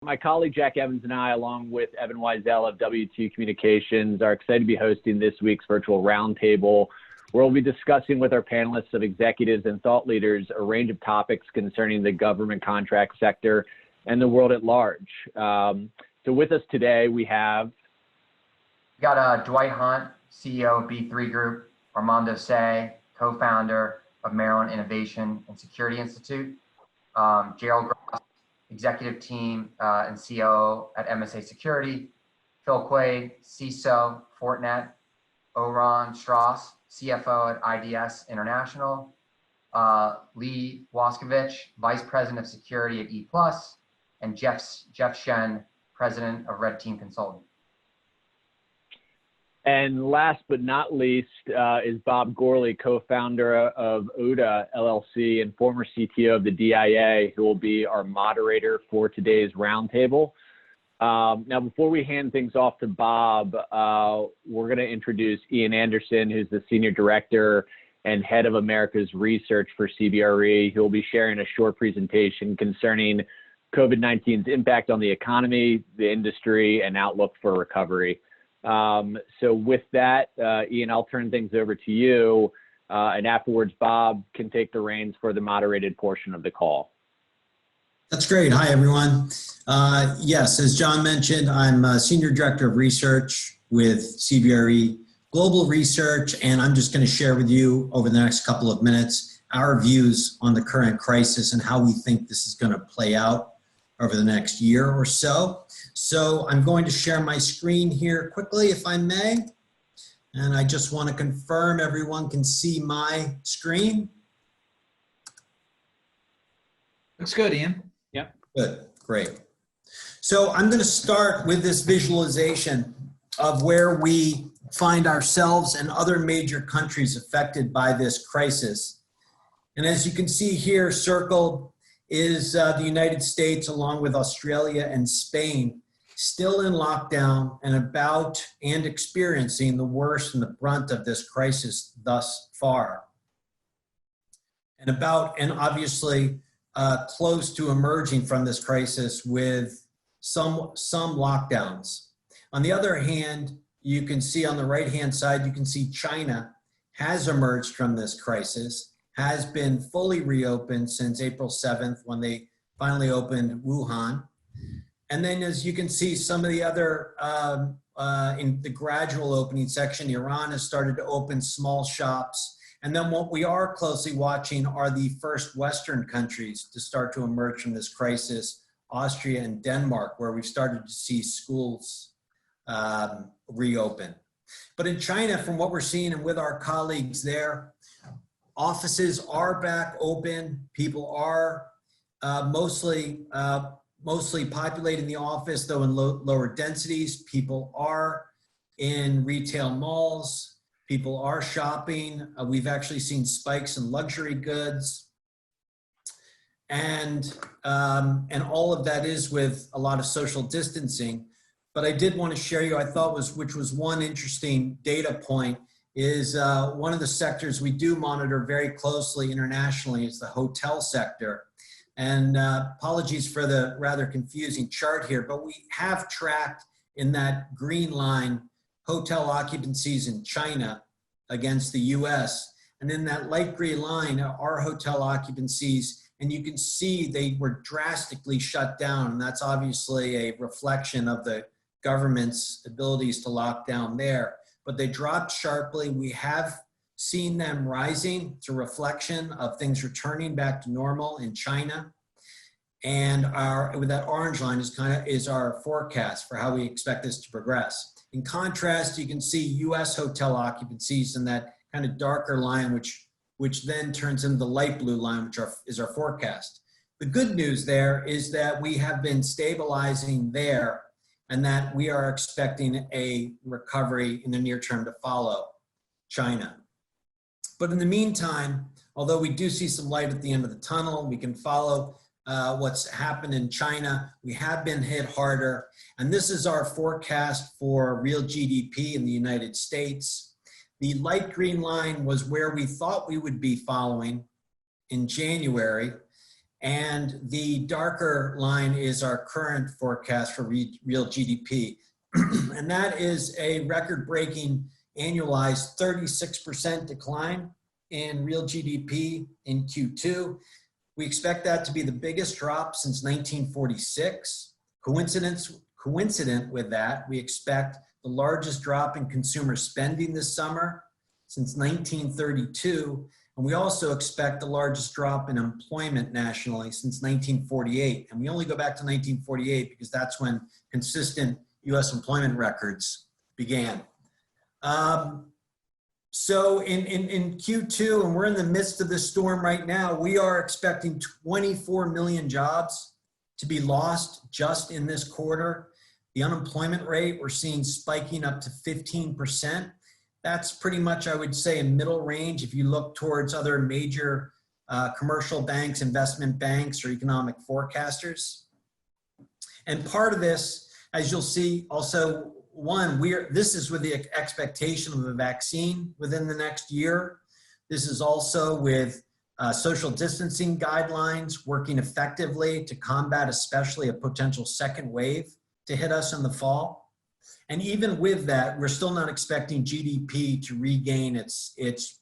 My colleague Jack Evans and I, along with Evan Wiesel of W2 Communications, are excited to be hosting this week's virtual roundtable, where we'll be discussing with our panelists of executives and thought leaders a range of topics concerning the government contract sector and the world at large. So with us today, we have... We got Dwight Hunt, CEO of B3 Group, Armando Say, co-founder of Maryland Innovation and Security Institute, Gerald Gross, executive team and COO at MSA Security, Phil Quaid, CISO, Fortinet, Oron Strauss, CFO at IDS International, Lee Waskovich, Vice President of Security at E+, and Jeff Shen, President of Red Team Consulting. And last but not least is Bob Gorley, co-founder of ODA LLC and former CTO of the DIA, who will be our moderator for today's roundtable. Now, before we hand things off to Bob, we're going to introduce Ian Anderson, who's the Senior Director and Head of America's Research for CBRE, who will be sharing a short presentation concerning COVID-19's impact on the economy, the industry, and outlook for recovery. So with that, Ian, I'll turn things over to you, and afterwards, Bob can take the reins for the moderated portion of the call. That's great. Hi, everyone. Yes, as John mentioned, I'm a Senior Director of Research with CBRE Global Research, and I'm just going to share with you over the next couple of minutes our views on the current crisis and how we think this is going to play out over the next year or so. So I'm going to share my screen here quickly, if I may. And I just want to confirm everyone can see my screen. Looks good, Ian. Yep. Good, great. So I'm going to start with this visualization of where we find ourselves and other major countries affected by this crisis. And as you can see here, circled is the United States, along with Australia and Spain, still in lockdown and experiencing the worst and the brunt of this crisis thus far. And obviously close to emerging from this crisis with some lockdowns. On the other hand, you can see on the right-hand side, you can see China has emerged from this crisis, has been fully reopened since April 7th when they finally opened Wuhan. And then as you can see, some of the other, in the gradual opening section, Iran has started to open small shops. And then what we are closely watching are the first Western countries to start to emerge from this crisis, Austria and Denmark, where we've started to see schools reopen. But in China, from what we're seeing and with our colleagues there, offices are back open. People are mostly populating the office, though in lower densities. People are in retail malls. People are shopping. We've actually seen spikes in luxury goods. And all of that is with a lot of social distancing. But I did want to share you, which was one interesting data point, is one of the sectors we do monitor very closely internationally is the hotel sector. And apologies for the rather confusing chart here, but we have tracked in that green line hotel occupancies in China against the US. And in that light gray line are hotel occupancies, and you can see they were drastically shut down. And that's obviously a reflection of the government's abilities to lock down there. But they dropped sharply. We have seen them rising. It's a reflection of things returning back to normal in China. And with that orange line is our forecast for how we expect this to progress. In contrast, you can see US hotel occupancies in that kind of darker line, which then turns into the light blue line, which is our forecast. The good news there is that we have been stabilizing there, and that we are expecting a recovery in the near term to follow China. But in the meantime, although we do see some light at the end of the tunnel, we can follow what's happened in China. We have been hit harder. And this is our forecast for real GDP in the United States. The light green line was where we thought we would be following in January. And the darker line is our current forecast for real GDP. And that is a record-breaking annualized 36% decline in real GDP in Q2. We expect that to be the biggest drop since 1946. Coincident with that, we expect the largest drop in consumer spending this summer since 1932. And we also expect the largest drop in employment nationally since 1948. And we only go back to 1948 because that's when consistent US employment records began. So in Q2, and we're in the midst of this storm right now, we are expecting 24 million jobs to be lost just in this quarter. The unemployment rate, we're seeing spiking up to 15%. That's pretty much, I would say, a middle range if you look towards other major commercial banks, investment banks, or economic forecasters. And part of this, as you'll see, also, this is with the expectation of a vaccine within the next year. This is also with social distancing guidelines working effectively to combat especially a potential second wave to hit us in the fall. And even with that, we're still not expecting GDP to regain its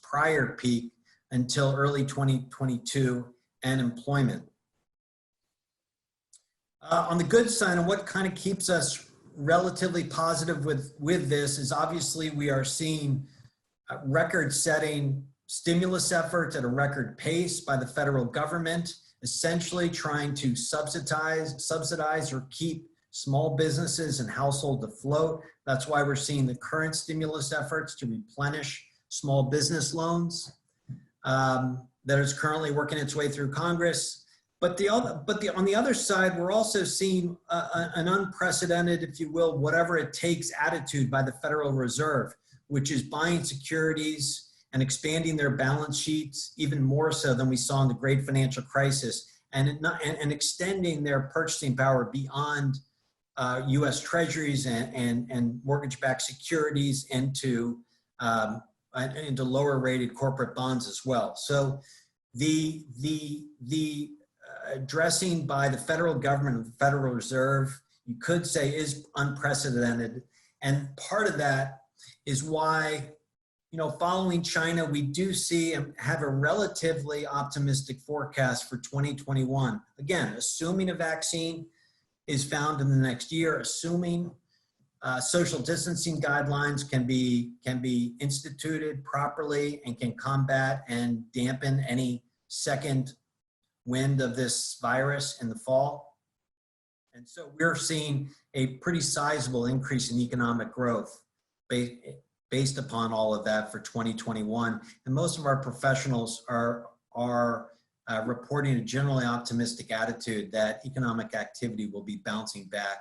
prior peak until early 2022 and employment. On the good side, and what kind of keeps us relatively positive with this is obviously we are seeing record-setting stimulus efforts at a record pace by the federal government, essentially trying to subsidize or keep small businesses and households afloat. That's why we're seeing the current stimulus efforts to replenish small business loans that is currently working its way through Congress. But on the other side, we're also seeing an unprecedented, if you will, whatever it takes attitude by the Federal Reserve, which is buying securities and expanding their balance sheets even more so than we saw in the great financial crisis, and extending their purchasing power beyond U.S. Treasuries and mortgage-backed securities into lower-rated corporate bonds as well. So the addressing by the federal government and the Federal Reserve, you could say, is unprecedented. And part of that is why, following China, we do see and have a relatively optimistic forecast for 2021. Again, assuming a vaccine is found in the next year, assuming social distancing guidelines can be instituted properly and can combat and dampen any second wind of this virus in the fall. And so we're seeing a pretty sizable increase in economic growth based upon all of that for 2021. And most of our professionals are reporting a generally optimistic attitude that economic activity will be bouncing back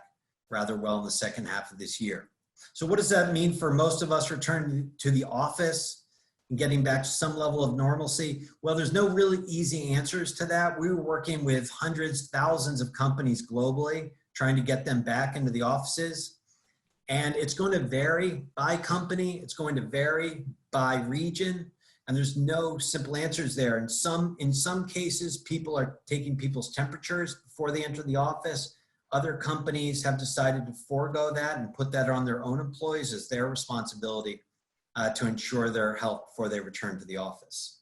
rather well in the second half of this year. So what does that mean for most of us returning to the office and getting back to some level of normalcy? Well, there's no really easy answers to that. We were working with hundreds, thousands of companies globally, trying to get them back into the offices. And it's going to vary by company. It's going to vary by region. And there's no simple answers there. In some cases, people are taking people's temperatures before they enter the office. Other companies have decided to forego that and put that on their own employees as their responsibility to ensure their health before they return to the office.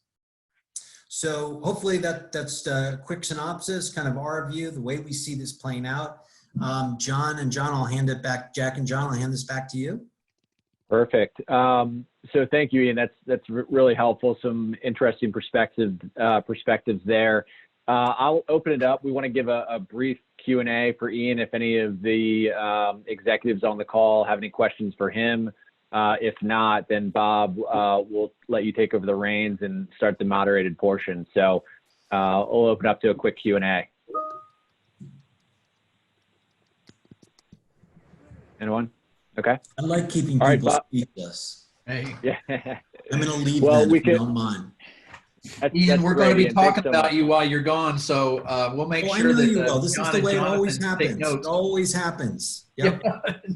So hopefully that's a quick synopsis, kind of our view, the way we see this playing out. Jack and John, I'll hand this back to you. Perfect. So thank you, Ian. That's really helpful. Some interesting perspectives there. I'll open it up. We want to give a brief Q&A for Ian if any of the executives on the call have any questions for him. If not, then Bob will let you take over the reins and start the moderated portion. So we'll open up to a quick Q&A. Anyone? Okay. I like keeping people speechless. Hey, Yeah. I'm going to leave then if you don't mind. Ian, we're going to be Ian. talking Thanks so about much. you while you're gone, so we'll make Oh, sure I know that you will. This John is the and way it Jonathan always take happens. notes. It always happens. Yep.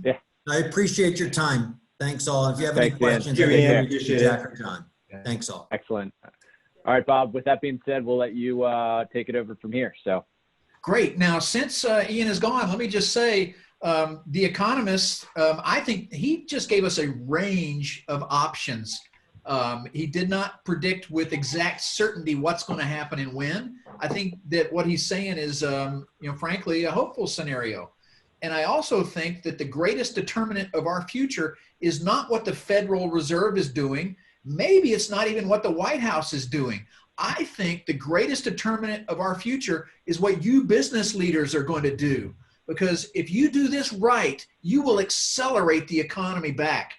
Yeah. I appreciate your time. Thanks all. If you have any Thanks, Ian. questions, Take care. Jack or John. Okay. Thanks all. Excellent. All right, Bob, with that being said, we'll let you take it over from here. So Great. Now, since Ian is gone, let me just say, The Economist, I think he just gave us a range of options. He did not predict with exact certainty what's going to happen and when. I think that what he's saying is, frankly, a hopeful scenario. And I also think that the greatest determinant of our future is not what the Federal Reserve is doing. Maybe it's not even what the White House is doing. I think the greatest determinant of our future is what you business leaders are going to do. Because if you do this right, you will accelerate the economy back.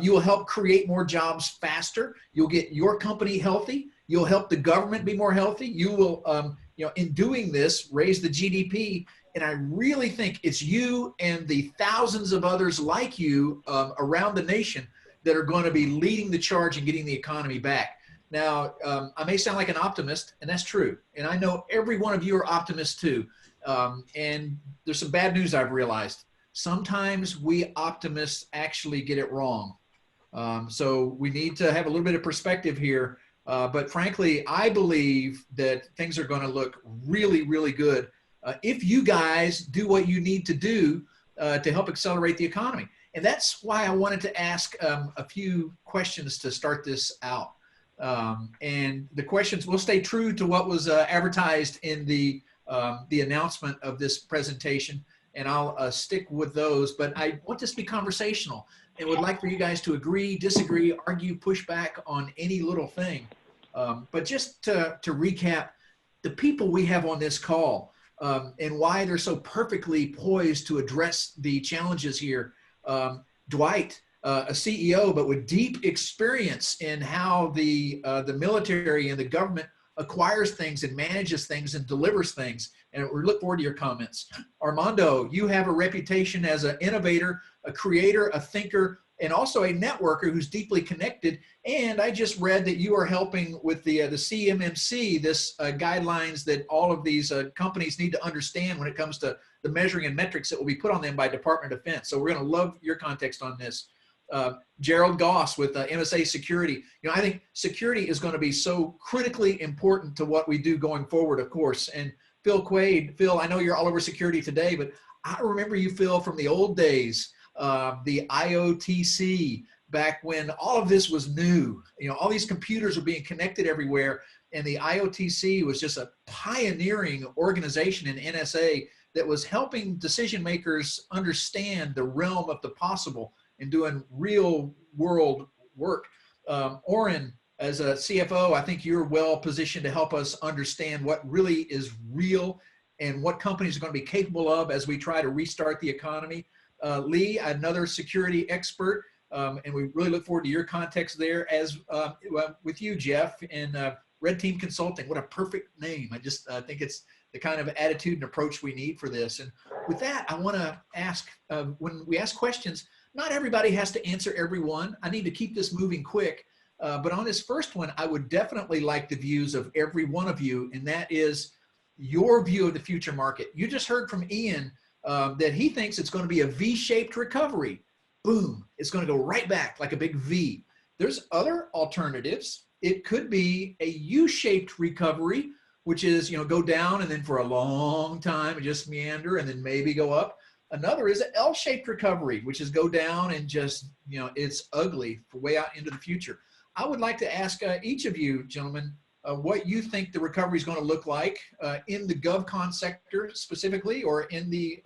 You will help create more jobs faster. You'll get your company healthy. You'll help the government be more healthy. You will, in doing this, raise the GDP. And I really think it's you and the thousands of others like you around the nation that are going to be leading the charge and getting the economy back. Now, I may sound like an optimist, and that's true. And I know every one of you are optimists too. And there's some bad news I've realized. Sometimes we optimists actually get it wrong. So we need to have a little bit of perspective here. But frankly, I believe that things are going to look really, really good if you guys do what you need to do to help accelerate the economy. And that's why I wanted to ask a few questions to start this out. And the questions will stay true to what was advertised in the announcement of this presentation, and I'll stick with those. But I want this to be conversational and would like for you guys to agree, disagree, argue, push back on any little thing. But just to recap, the people we have on this call and why they're so perfectly poised to address the challenges here. Dwight, a CEO, but with deep experience in how the military and the government acquires things and manages things and delivers things. And we look forward to your comments. Armando, you have a reputation as an innovator, a creator, a thinker, and also a networker who's deeply connected. And I just read that you are helping with the CMMC, this guidelines that all of these companies need to understand when it comes to the measuring and metrics that will be put on them by Department of Defense. So we're going to love your context on this. Gerald Goss with MSA Security. I think security is going to be so critically important to what we do going forward, of course. And Phil Quaid, Phil, I know you're all over security today, but I remember you, Phil, from the old days, the IOTC, back when all of this was new. All these computers were being connected everywhere, and the IOTC was just a pioneering organization in NSA that was helping decision makers understand the realm of the possible and doing real world work. Oren, as a CFO, I think you're well positioned to help us understand what really is real and what companies are going to be capable of as we try to restart the economy. Lee, another security expert, and we really look forward to your context there, as with you, Jeff, and Red Team Consulting. What a perfect name. I just think it's the kind of attitude and approach we need for this. And with that, I want to ask, when we ask questions, not everybody has to answer every one. I need to keep this moving quick. But on this first one, I would definitely like the views of every one of you, and that is your view of the future market. You just heard from Ian that he thinks it's going to be a V-shaped recovery. Boom, it's going to go right back like a big V. There's other alternatives. It could be a U-shaped recovery, which is, go down and then for a long time just meander and then maybe go up. Another is an L-shaped recovery, which is go down and just, it's ugly for way out into the future. I would like to ask each of you, gentlemen, what you think the recovery is going to look like in the GovCon sector specifically, or in the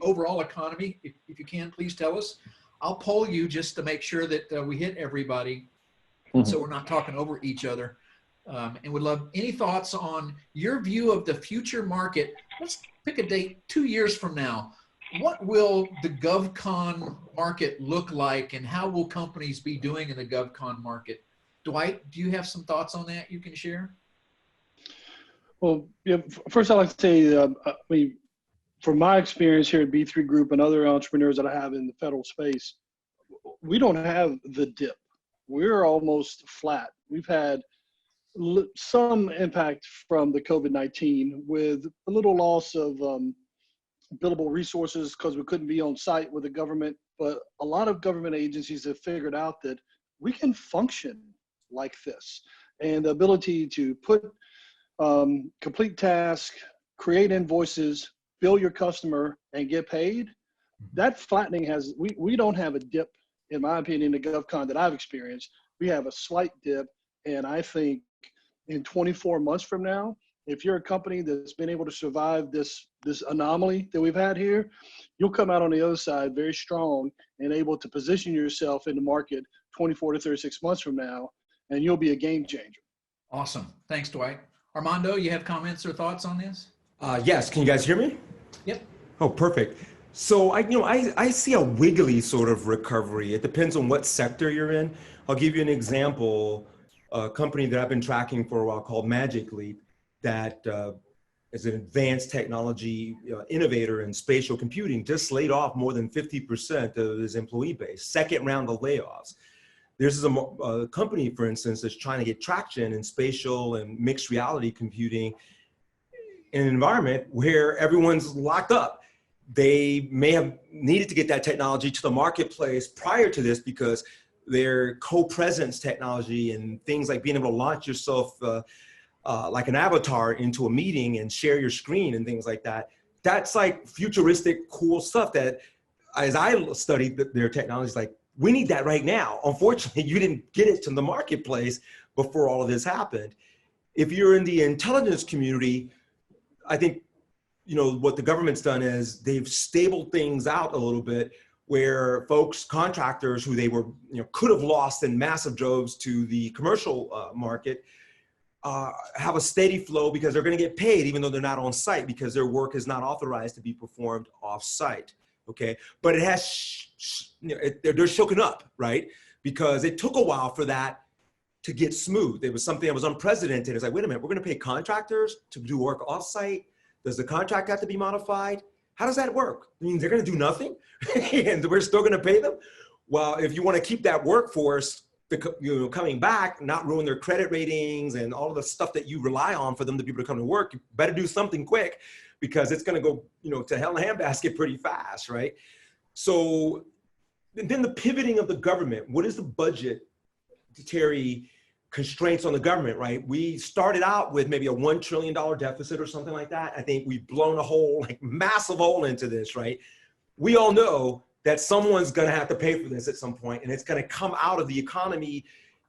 overall economy. If you can, please tell us. I'll poll you just to make sure that we hit everybody, so we're not talking over each other. And would love any thoughts on your view of the future market. Let's pick a date 2 years from now. What will the GovCon market look like, and how will companies be doing in the GovCon market? Dwight, do you have some thoughts on that you can share? Well, first I'd like to say, from my experience here at B3 Group and other entrepreneurs that I have in the federal space, we don't have the dip. We're almost flat. We've had some impact from the COVID-19 with a little loss of billable resources because we couldn't be on site with the government, but a lot of government agencies have figured out that we can function like this. and the ability to put complete tasks, create invoices, bill your customer, and get paid, that flattening has, we don't have a dip, in my opinion, in the GovCon that I've experienced. We have a slight dip, and I think in 24 months from now, if you're a company that's been able to survive this anomaly that we've had here, you'll come out on the other side very strong and able to position yourself in the market 24 to 36 months from now, and you'll be a game changer. Awesome. Thanks, Dwight. Armando, you have comments or thoughts on this? Yes, can you guys hear me? Yep. Oh, perfect. So I see a wiggly sort of recovery. It depends on what sector you're in. I'll give you an example. A company that I've been tracking for a while called Magic Leap, that is an advanced technology innovator in spatial computing, just laid off more than 50% of his employee base, second round of layoffs. There's a company, for instance, that's trying to get traction in spatial and mixed reality computing in an environment where everyone's locked up. They may have needed to get that technology to the marketplace prior to this because their co-presence technology and things like being able to launch yourself like an avatar into a meeting and share your screen and things like that. That's like futuristic, cool stuff that, as I studied their technologies, like, we need that right now. Unfortunately, you didn't get it to the marketplace before all of this happened. If you're in the intelligence community, I think, what the government's done is they've stabled things out a little bit, where folks, contractors who they were, could have lost in massive droves to the commercial market, have a steady flow because they're going to get paid even though they're not on site because their work is not authorized to be performed off site. Okay, but it has, they're shooken up, right? Because it took a while for that to get smooth. It was something that was unprecedented. It's like, wait a minute, we're going to pay contractors to do work off site. Does the contract have to be modified? How does that work? I mean, they're going to do nothing and we're still going to pay them? Well, if you want to keep that workforce coming back, not ruin their credit ratings and all of the stuff that you rely on for them to be able to come to work, you better do something quick because it's going to go, to hell in a handbasket pretty fast, right? So then the pivoting of the government, what is the budgetary constraints on the government, right? We started out with maybe a $1 trillion deficit or something like that. I think we've blown a hole, like massive hole into this, right? We all know that someone's gonna have to pay for this at some point, and it's gonna come out of the economy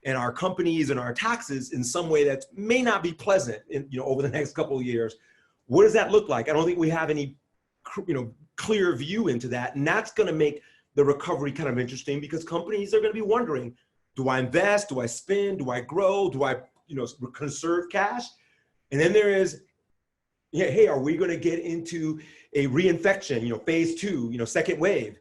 and our companies and our taxes in some way that may not be pleasant over the next couple of years. What does that look like? I don't think we have any clear view into that, and that's gonna make the recovery kind of interesting because companies are gonna be wondering, do I invest? Do I spend? Do I grow? Do I, conserve cash? And then there is, hey, are we going to get into a reinfection? Phase 2, second wave?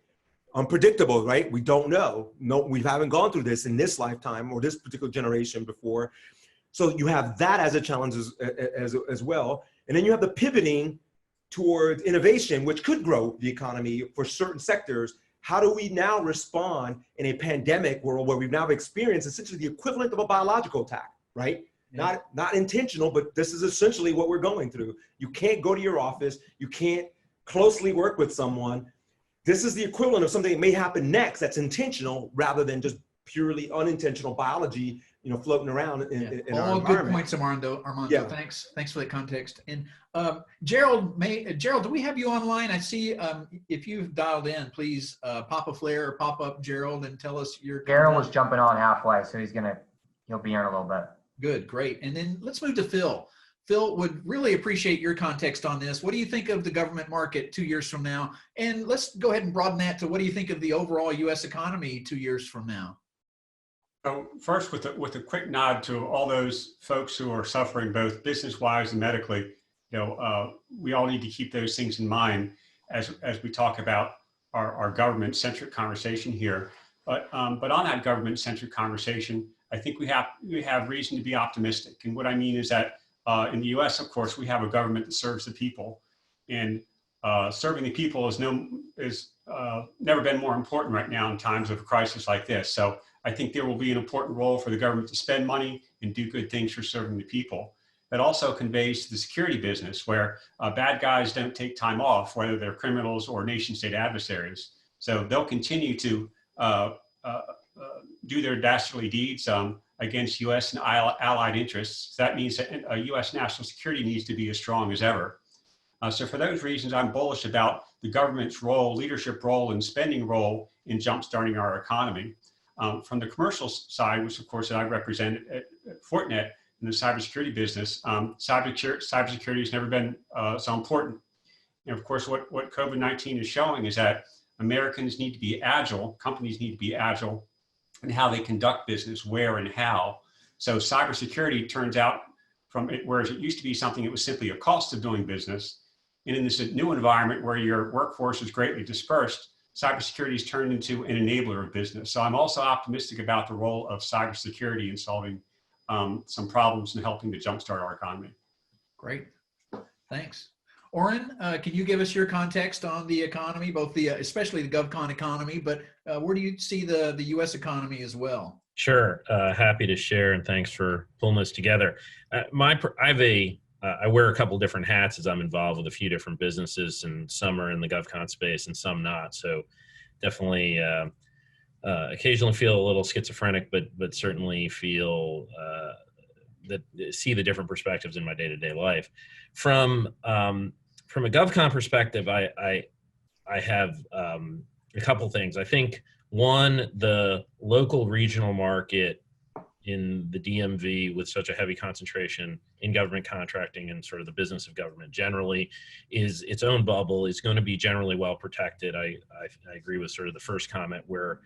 Unpredictable, right? We don't know. No, we haven't gone through this in this lifetime or this particular generation before. So you have that as a challenge as well. And then you have the pivoting towards innovation, which could grow the economy for certain sectors. How do we now respond in a pandemic world where we've now experienced essentially the equivalent of a biological attack, right? Yeah. Not intentional, but this is essentially what we're going through. You can't go to your office. You can't closely work with someone. This is the equivalent of something that may happen next that's intentional rather than just purely unintentional biology, floating around in our all environment. Good points, Armando. Yeah. Thanks for the context. And Gerald, do we have you online? I see if you've dialed in, please pop a flare or pop up Gerald and tell us your. Gerald was jumping on halfway, so he'll be here in a little bit. Good, great. And then let's move to Phil. Phil, would really appreciate your context on this. What do you think of the government market 2 years from now? And let's go ahead and broaden that to what do you think of the overall U.S. economy 2 years from now? So first, with a quick nod to all those folks who are suffering both business-wise and medically, we all need to keep those things in mind as we talk about our government-centric conversation here. But on that government-centric conversation, I think we have reason to be optimistic. And what I mean is that in the U.S., of course, we have a government that serves the people, and serving the people is never been more important right now in times of a crisis like this. So I think there will be an important role for the government to spend money and do good things for serving the people. That also conveys to the security business where bad guys don't take time off, whether they're criminals or nation state adversaries. So they'll continue to do their dastardly deeds against U.S. and allied interests. That means that U.S. national security needs to be as strong as ever. So for those reasons, I'm bullish about the government's role, leadership role, and spending role in jumpstarting our economy. From the commercial side, which of course I represent at Fortinet in the cybersecurity business, cybersecurity has never been so important. And of course, what COVID-19 is showing is that Americans need to be agile, companies need to be agile in how they conduct business, where and how. So cybersecurity turns out from it, whereas it used to be something that was simply a cost of doing business, and in this new environment where your workforce is greatly dispersed, cybersecurity is turned into an enabler of business. So I'm also optimistic about the role of cybersecurity in solving some problems and helping to jumpstart our economy. Great, thanks. Oren, can you give us your context on the economy, both especially the GovCon economy, but where do you see the U.S. economy as well? Sure, happy to share, and thanks for pulling this together. I wear a couple different hats as I'm involved with a few different businesses, and some are in the GovCon space and some not. So definitely occasionally feel a little schizophrenic, but certainly feel see the different perspectives in my day-to-day life. From a GovCon perspective, I have a couple things. I think one, the local regional market in the DMV with such a heavy concentration in government contracting and sort of the business of government generally is its own bubble, is going to be generally well protected. I agree with sort of the first comment where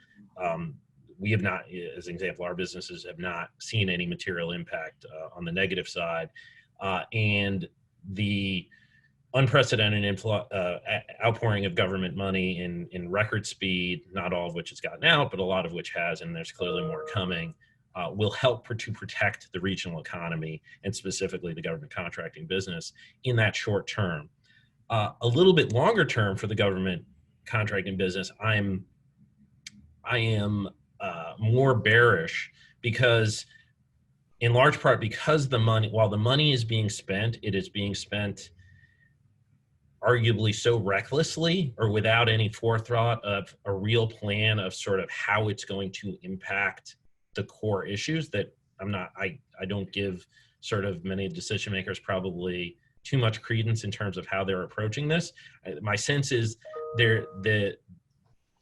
we have not, as an example, our businesses have not seen any material impact on the negative side. And the unprecedented outpouring of government money in record speed, not all of which has gotten out, but a lot of which has, and there's clearly more coming, will help to protect the regional economy and specifically the government contracting business in that short term. A little bit longer term for the government contracting business, I am more bearish because, in large part, because while the money is being spent, it is being spent arguably so recklessly or without any forethought of a real plan of sort of how it's going to impact the core issues that I don't give sort of many decision makers probably too much credence in terms of how they're approaching this. My sense is the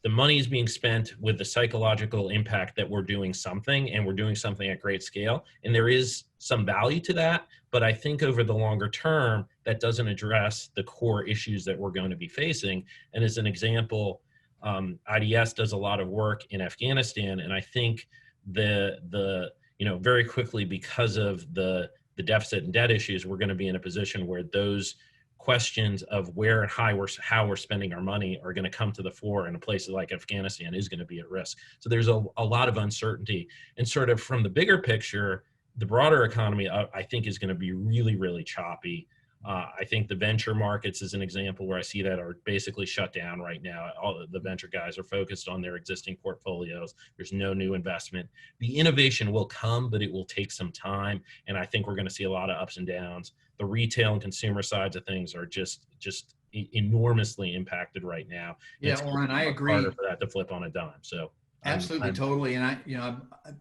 money is being spent with the psychological impact that we're doing something, and we're doing something at great scale. And there is some value to that, but I think over the longer term, that doesn't address the core issues that we're going to be facing. And as an example, IDS does a lot of work in Afghanistan, and I think very quickly, because of the deficit and debt issues, we're going to be in a position where those questions of where and how we're spending our money are going to come to the fore, and a place like Afghanistan is going to be at risk. So there's a lot of uncertainty. And sort of from the bigger picture, the broader economy, I think, is going to be really, really choppy. I think the venture markets is an example where I see that are basically shut down right now. All the venture guys are focused on their existing portfolios. There's no new investment. The innovation will come, but it will take some time. And I think we're going to see a lot of ups and downs. The retail and consumer sides of things are just enormously impacted right now. Yeah, Oren, I agree. Harder for that to flip on a dime. So absolutely, totally. And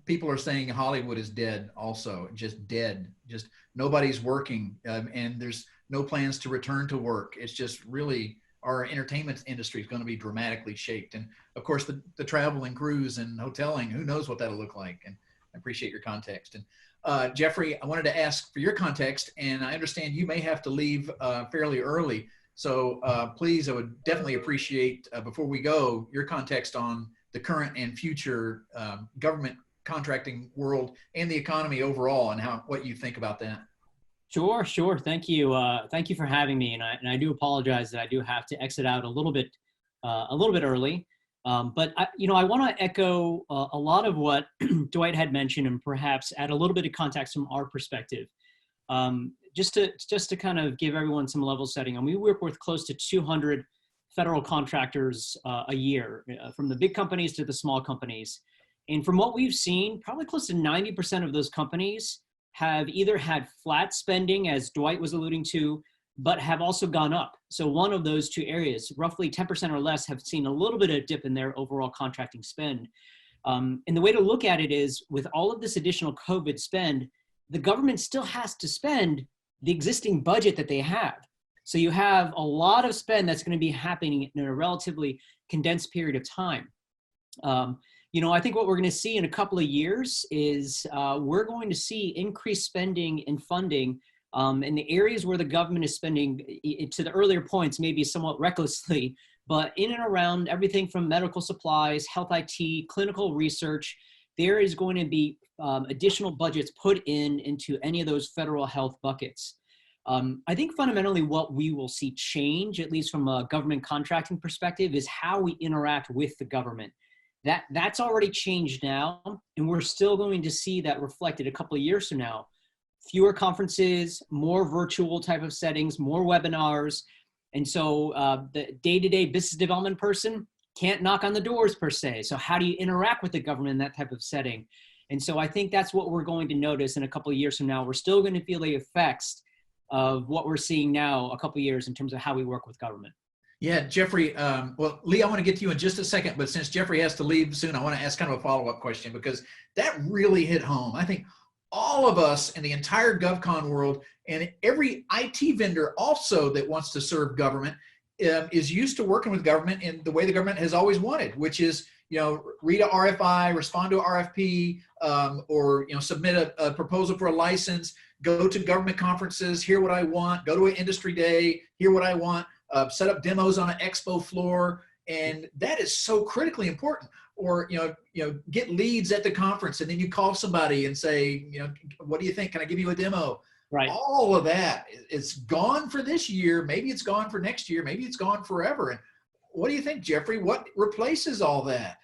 people are saying Hollywood is dead also, just dead. Just nobody's working, and there's no plans to return to work. It's just really, our entertainment industry is going to be dramatically shaped. And of course, the travel and cruise and hoteling, who knows what that'll look like. And I appreciate your context. And Jeffrey, I wanted to ask for your context, and I understand you may have to leave fairly early. So please, I would definitely appreciate, before we go, your context on the current and future government contracting world and the economy overall, and what you think about that. Sure. Thank you. Thank you for having me. And I do apologize that I do have to exit out a little bit early. But I want to echo a lot of what Dwight had mentioned, and perhaps add a little bit of context from our perspective. Just to kind of give everyone some level setting. And we work with close to 200 federal contractors a year, from the big companies to the small companies. And from what we've seen, probably close to 90% of those companies have either had flat spending, as Dwight was alluding to, but have also gone up. So one of those two areas, roughly 10% or less, have seen a little bit of dip in their overall contracting spend. And the way to look at it is, with all of this additional COVID spend, the government still has to spend the existing budget that they have. So you have a lot of spend that's going to be happening in a relatively condensed period of time. I think what we're going to see in a couple of years is we're going to see increased spending and funding in the areas where the government is spending, to the earlier points, maybe somewhat recklessly, but in and around everything from medical supplies, health IT, clinical research. There is going to be additional budgets put into any of those federal health buckets. I think fundamentally what we will see change, at least from a government contracting perspective, is how we interact with the government. That's already changed now, and we're still going to see that reflected a couple of years from now. Fewer conferences, more virtual type of settings, more webinars. And so the day-to-day business development person can't knock on the doors per se. So how do you interact with the government in that type of setting? And so I think that's what we're going to notice in a couple of years from now. We're still going to feel the effects of what we're seeing now a couple of years in terms of how we work with government. Yeah, Jeffrey, well, Lee, I want to get to you in just a second, but since Jeffrey has to leave soon, I want to ask kind of a follow-up question, because that really hit home. I think all of us in the entire GovCon world, and every IT vendor also that wants to serve government, is used to working with government in the way the government has always wanted, which is, read a RFI, respond to a RFP, or submit a proposal for a license, go to government conferences, hear what I want, go to an industry day, hear what I want, set up demos on an expo floor, and that is so critically important. Or get leads at the conference, and then you call somebody and say, what do you think? Can I give you a demo? Right. All of that, it's gone for this year. Maybe it's gone for next year. Maybe it's gone forever. And what do you think, Jeffrey? What replaces all that?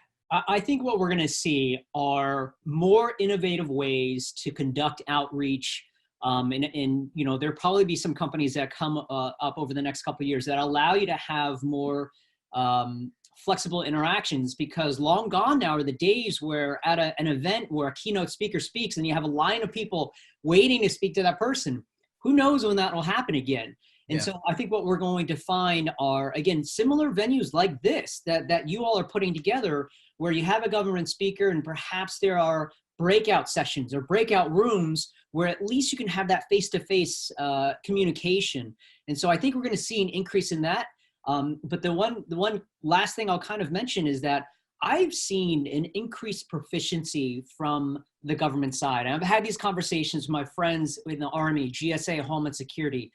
I think what we're going to see are more innovative ways to conduct outreach. And there'll probably be some companies that come up over the next couple of years that allow you to have more flexible interactions, because long gone now are the days where at an event where a keynote speaker speaks and you have a line of people waiting to speak to that person. Who knows when that will happen again? And so I think what we're going to find are, again, similar venues like this that you all are putting together, where you have a government speaker and perhaps there are breakout sessions or breakout rooms where at least you can have that face-to-face communication. And so I think we're going to see an increase in that. But the one last thing I'll kind of mention is that I've seen an increased proficiency from the government side. I've had these conversations with my friends in the Army, GSA, Homeland Security.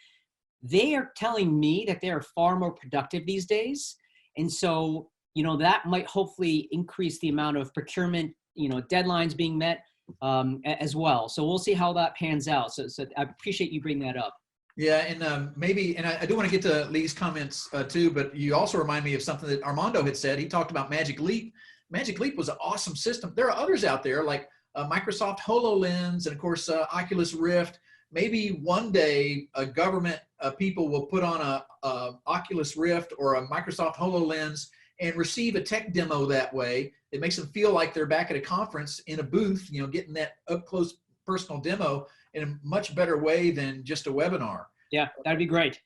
They are telling me that they are far more productive these days. And so, that might hopefully increase the amount of procurement, deadlines being met as well. So we'll see how that pans out. So I appreciate you bringing that up. Yeah, and I do want to get to Lee's comments too, but you also remind me of something that Armando had said. He talked about Magic Leap. Magic Leap was an awesome system. There are others out there like Microsoft HoloLens and of course Oculus Rift. Maybe one day government people will put on a Oculus Rift or a Microsoft HoloLens and receive a tech demo that way. It makes them feel like they're back at a conference in a booth, getting that up close personal demo in a much better way than just a webinar. Yeah, that'd be great.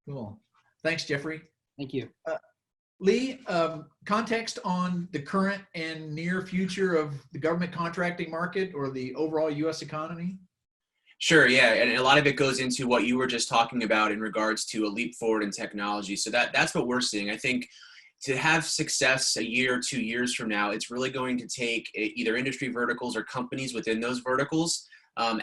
Cool. Thanks, Jeffrey. Thank you. Lee, context on the current and near future of the government contracting market or the overall U.S. economy? Sure, yeah, and a lot of it goes into what you were just talking about in regards to a leap forward in technology. So that's what we're seeing. I think to have success a year or 2 years from now, it's really going to take either industry verticals or companies within those verticals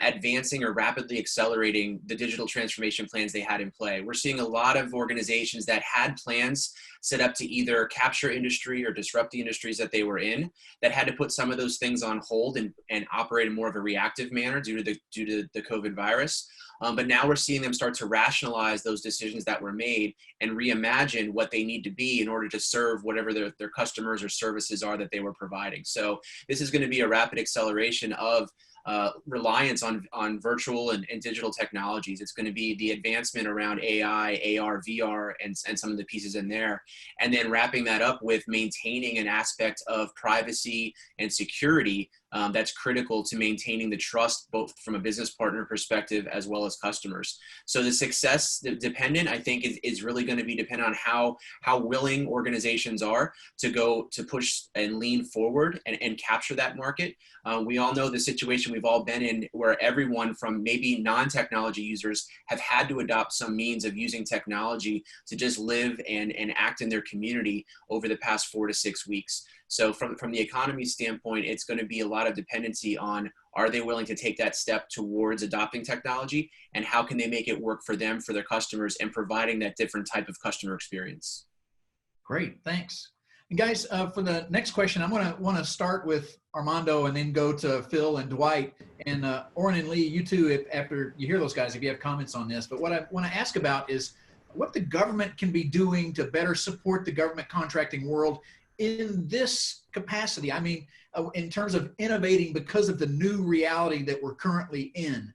advancing or rapidly accelerating the digital transformation plans they had in play. We're seeing a lot of organizations that had plans set up to either capture industry or disrupt the industries that they were in, that had to put some of those things on hold and operate in more of a reactive manner due to the COVID virus. But now we're seeing them start to rationalize those decisions that were made and reimagine what they need to be in order to serve whatever their customers or services are that they were providing. So this is going to be a rapid acceleration of reliance on virtual and digital technologies. It's going to be the advancement around AI, AR, VR, and some of the pieces in there. And then wrapping that up with maintaining an aspect of privacy and security that's critical to maintaining the trust, both from a business partner perspective as well as customers. So the success dependent, I think, is really going to be dependent on how willing organizations are to go to push and lean forward and capture that market. We all know the situation we've all been in, where everyone from maybe non-technology users have had to adopt some means of using technology to just live and act in their community over the past 4 to 6 weeks. So from the economy standpoint, it's going to be a lot of dependency on, are they willing to take that step towards adopting technology, and how can they make it work for them, for their customers, and providing that different type of customer experience. Great, thanks. And guys, for the next question, I'm going to want to start with Armando and then go to Phil and Dwight, and Oren and Lee, you too, after you hear those guys, if you have comments on this. But what I want to ask about is what the government can be doing to better support the government contracting world in this capacity. I mean, in terms of innovating because of the new reality that we're currently in.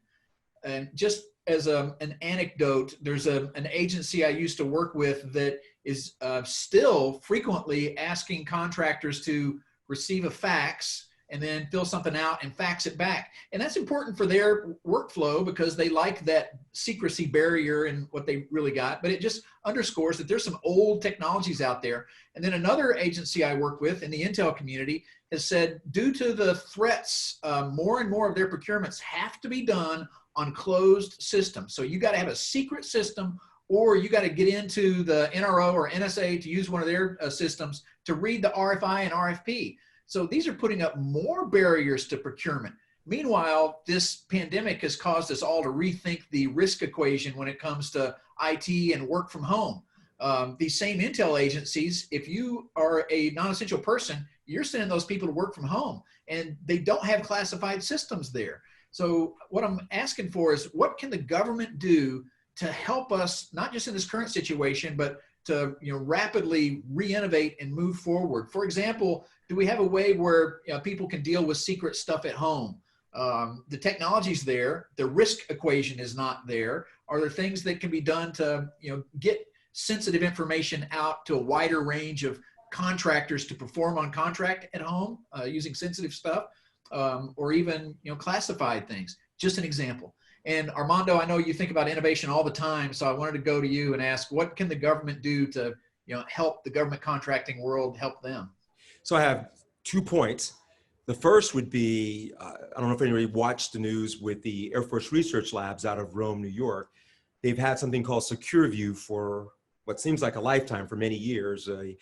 And just as an anecdote, there's an agency I used to work with that is still frequently asking contractors to receive a fax and then fill something out and fax it back. And that's important for their workflow because they like that secrecy barrier and what they really got, but it just underscores that there's some old technologies out there. And then another agency I work with in the Intel community has said, due to the threats, more and more of their procurements have to be done on closed systems. So you got to have a secret system, or you got to get into the NRO or NSA to use one of their systems to read the RFI and RFP. So these are putting up more barriers to procurement. Meanwhile, this pandemic has caused us all to rethink the risk equation when it comes to IT and work from home. These same Intel agencies, if you are a non-essential person, you're sending those people to work from home, and they don't have classified systems there. So what I'm asking for is, what can the government do to help us, not just in this current situation, but to rapidly re-innovate and move forward? For example, do we have a way where people can deal with secret stuff at home? The technology's there, the risk equation is not there. Are there things that can be done to get sensitive information out to a wider range of contractors to perform on contract at home using sensitive stuff, or even classified things? Just an example. And Armando, I know you think about innovation all the time, so I wanted to go to you and ask, what can the government do to help the government contracting world help them? So I have 2 points. The first would be, I don't know if anybody watched the news with the Air Force Research Labs out of Rome, New York. They've had something called SecureView for what seems like a lifetime, for many years, a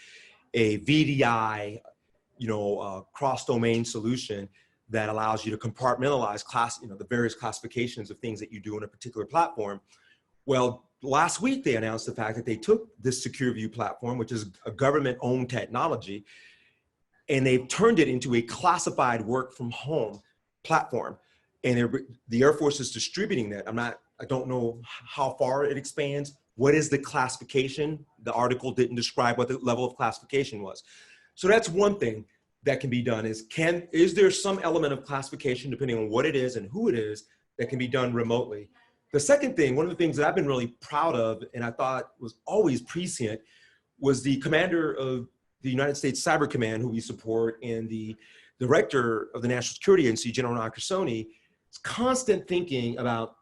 VDI, cross-domain solution that allows you to compartmentalize the various classifications of things that you do in a particular platform. Well, last week they announced the fact that they took this SecureView platform, which is a government-owned technology, and they've turned it into a classified work from home platform. And the Air Force is distributing that. I don't know how far it expands. What is the classification? The article didn't describe what the level of classification was. So that's one thing that can be done, is there some element of classification, depending on what it is and who it is, that can be done remotely? The second thing, one of the things that I've been really proud of, and I thought was always prescient, was the commander of the United States Cyber Command, who we support, and the director of the National Security Agency, General Nakasone, constant thinking about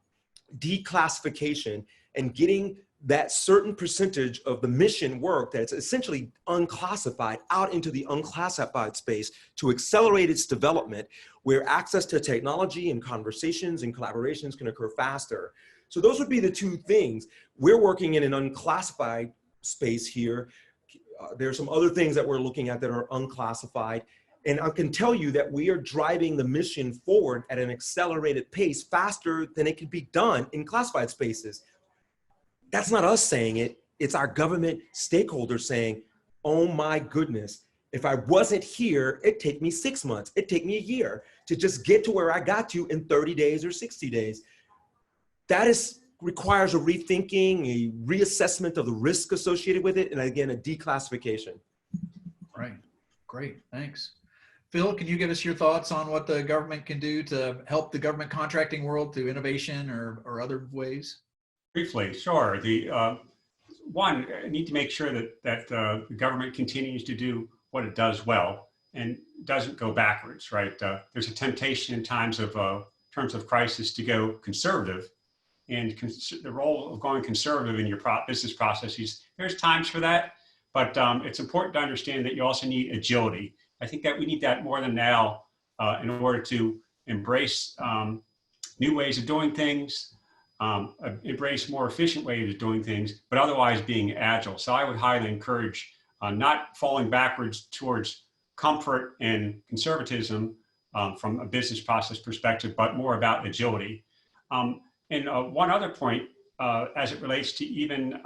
declassification and getting that certain percentage of the mission work that's essentially unclassified out into the unclassified space to accelerate its development, where access to technology and conversations and collaborations can occur faster. So those would be the 2 things. We're working in an unclassified space here. There are some other things that we're looking at that are unclassified. And I can tell you that we are driving the mission forward at an accelerated pace, faster than it can be done in classified spaces. That's not us saying it. It's our government stakeholders saying, oh my goodness, if I wasn't here, it'd take me 6 months. It'd take me a year to just get to where I got to in 30 days or 60 days. That requires a rethinking, a reassessment of the risk associated with it, and again, a declassification. Right, great, thanks. Phil, can you give us your thoughts on what the government can do to help the government contracting world through innovation or other ways? Briefly, sure. One, I need to make sure that the government continues to do what it does well. and doesn't go backwards, right? There's a temptation in terms of crisis to go conservative, and the role of going conservative in your business processes, there's times for that, but it's important to understand that you also need agility. I think that we need that more than now in order to embrace new ways of doing things, embrace more efficient ways of doing things, but otherwise being agile. So I would highly encourage not falling backwards towards comfort and conservatism from a business process perspective, but more about agility. And one other point, as it relates to even,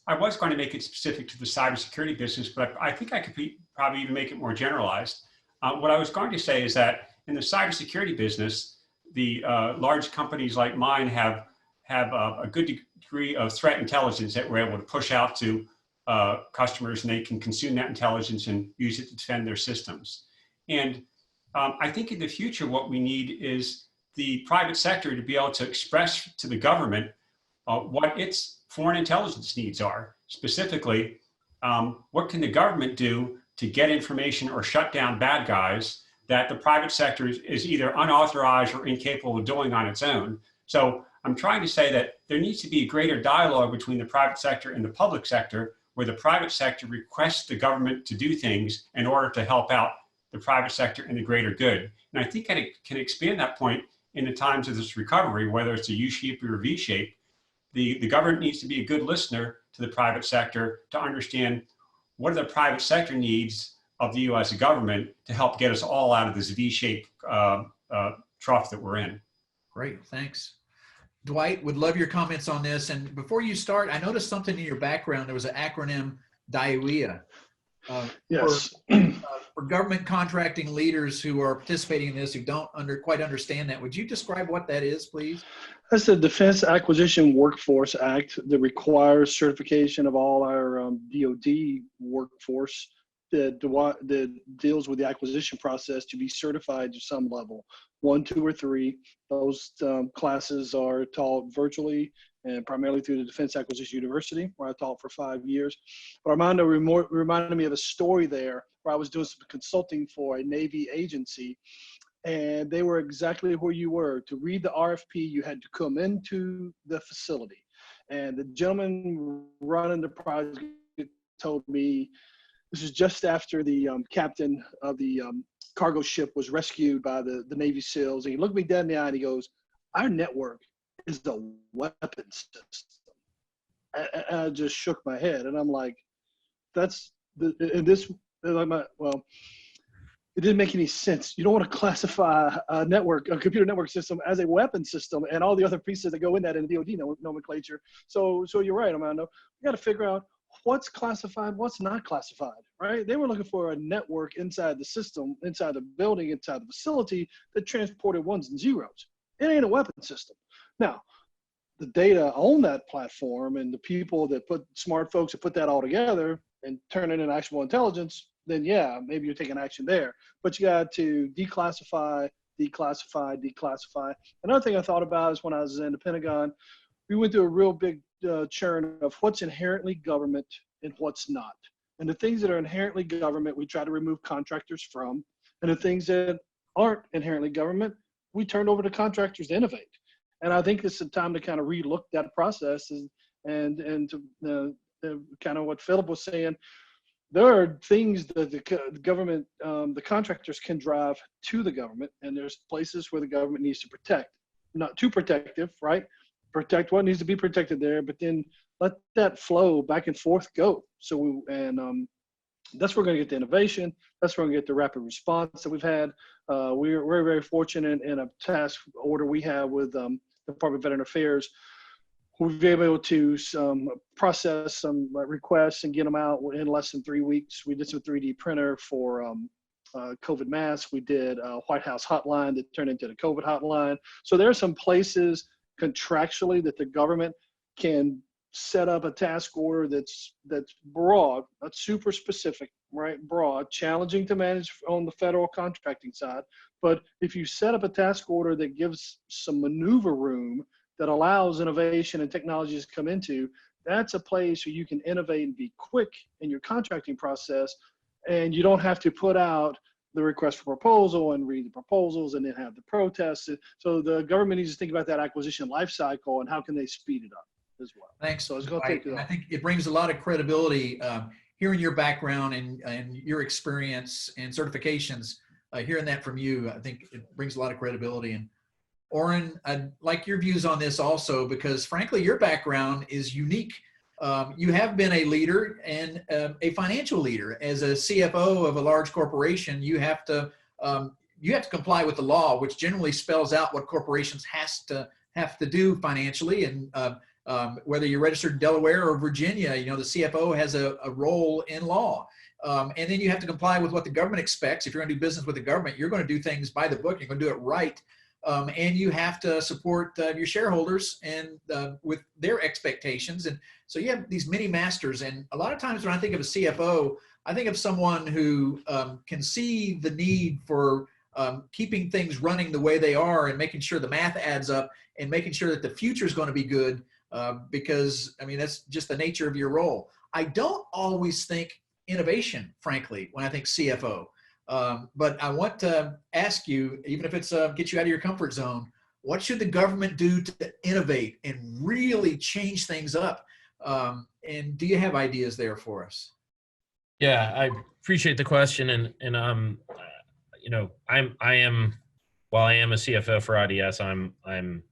I was going to make it specific to the cybersecurity business, but I think I could probably even make it more generalized. What I was going to say is that in the cybersecurity business, the large companies like mine have a good degree of threat intelligence that we're able to push out to customers, and they can consume that intelligence and use it to defend their systems. And I think in the future, what we need is the private sector to be able to express to the government what its foreign intelligence needs are. Specifically, what can the government do to get information or shut down bad guys that the private sector is either unauthorized or incapable of doing on its own. So I'm trying to say that there needs to be a greater dialogue between the private sector and the public sector, where the private sector requests the government to do things in order to help out the private sector and the greater good. And I think I can expand that point in the times of this recovery, whether it's a U-shape or a V-shape. The government needs to be a good listener to the private sector to understand what are the private sector needs of the U as a government to help get us all out of this V-shaped trough that we're in. Great, thanks. Dwight, would love your comments on this. And before you start, I noticed something in your background. There was an acronym, DIUEA. Yes. For government contracting leaders who are participating in this, who don't quite understand that, would you describe what that is, please? That's the Defense Acquisition Workforce Act that requires certification of all our DoD workforce that deals with the acquisition process to be certified to some level, 1, 2, or 3. Those classes are taught virtually and primarily through the Defense Acquisition University, where I taught for 5 years. But Armando reminded me of a story there where I was doing some consulting for a Navy agency, and they were exactly where you were. To read the RFP, you had to come into the facility. And the gentleman running the project told me, this is just after the captain of the cargo ship was rescued by the Navy SEALs. And he looked me dead in the eye and he goes, our network is the weapon system. And I just shook my head. And I'm like, well, it didn't make any sense. You don't want to classify a computer network system as a weapon system and all the other pieces that go in that in the DoD nomenclature. So you're right, Armando. We got to figure out what's classified, what's not classified, right? They were looking for a network inside the system, inside the building, inside the facility that transported ones and zeros. It ain't a weapon system. Now, the data on that platform and the people that smart folks that put that all together and turn it into actual intelligence, then yeah, maybe you're taking action there. But you got to declassify. Another thing I thought about is when I was in the Pentagon, we went through a real big churn of what's inherently government and what's not. And the things that are inherently government, we try to remove contractors from. And the things that aren't inherently government, we turned over to contractors to innovate. And I think it's a time to kind of relook that process and to kind of what Philip was saying. There are things that the government, the contractors can drive to the government, and there's places where the government needs to protect. Not too protective, right? Protect what needs to be protected there, but then let that flow back and forth go. So that's where we're going to get the innovation. That's where we're going to get the rapid response that we've had. We're very, very fortunate in a task order we have with the Department of Veteran Affairs. We've been able to process some requests and get them out in less than 3 weeks. We did some 3D printer for COVID masks. We did a White House hotline that turned into the COVID hotline. So there are some places contractually that the government can set up a task order that's broad, not super specific, right? Broad, challenging to manage on the federal contracting side. But if you set up a task order that gives some maneuver room that allows innovation and technologies to come into, that's a place where you can innovate and be quick in your contracting process and you don't have to put out the request for proposal and read the proposals and then have the protests. So the government needs to think about that acquisition life cycle and how can they speed it up as well. Thanks. So it's going to take I think it brings a lot of credibility, hearing your background and your experience and certifications, hearing that from you. I think it brings a lot of credibility. And Oren, I'd like your views on this also, because frankly, your background is unique. You have been a leader and a financial leader. As a CFO of a large corporation, you have to comply with the law, which generally spells out what corporations have to do financially. And whether you're registered in Delaware or Virginia, you know, the CFO has a role in law. And then you have to comply with what the government expects. If you're going to do business with the government, you're going to do things by the book. You're going to do it right. And you have to support your shareholders and with their expectations. And so you have these many masters. And a lot of times when I think of a CFO, I think of someone who can see the need for keeping things running the way they are and making sure the math adds up and making sure that the future is going to be good, because, I mean, that's just the nature of your role. I don't always think innovation, frankly, when I think CFO. But I want to ask you, even if it's get you out of your comfort zone, what should the government do to innovate and really change things up? And do you have ideas there for us? Yeah, I appreciate the question, and you know, while I am a CFO for IDS, I'm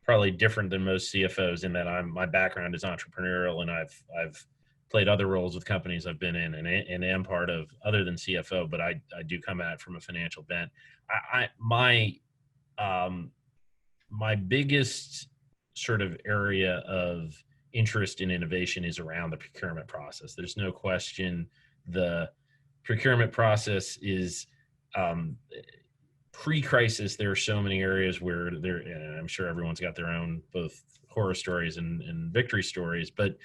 probably different than most CFOs in that my background is entrepreneurial, and I've played other roles with companies I've been in and am part of other than CFO, but I do come at it from a financial bent. My biggest sort of area of interest in innovation is around the procurement process. There's no question the procurement process is pre-crisis. There are so many areas where and I'm sure everyone's got their own both horror stories and victory stories, but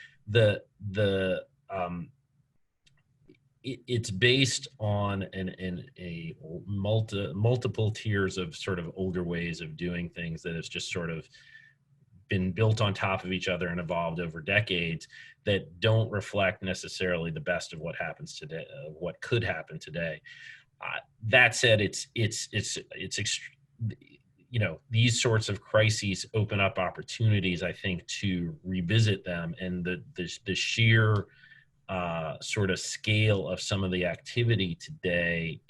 it's based on a multiple tiers of sort of older ways of doing things that has just sort of been built on top of each other and evolved over decades that don't reflect necessarily the best of what happens today, what could happen today. That said, you know, these sorts of crises open up opportunities, I think, to revisit them, and the sheer sort of scale of some of the activity today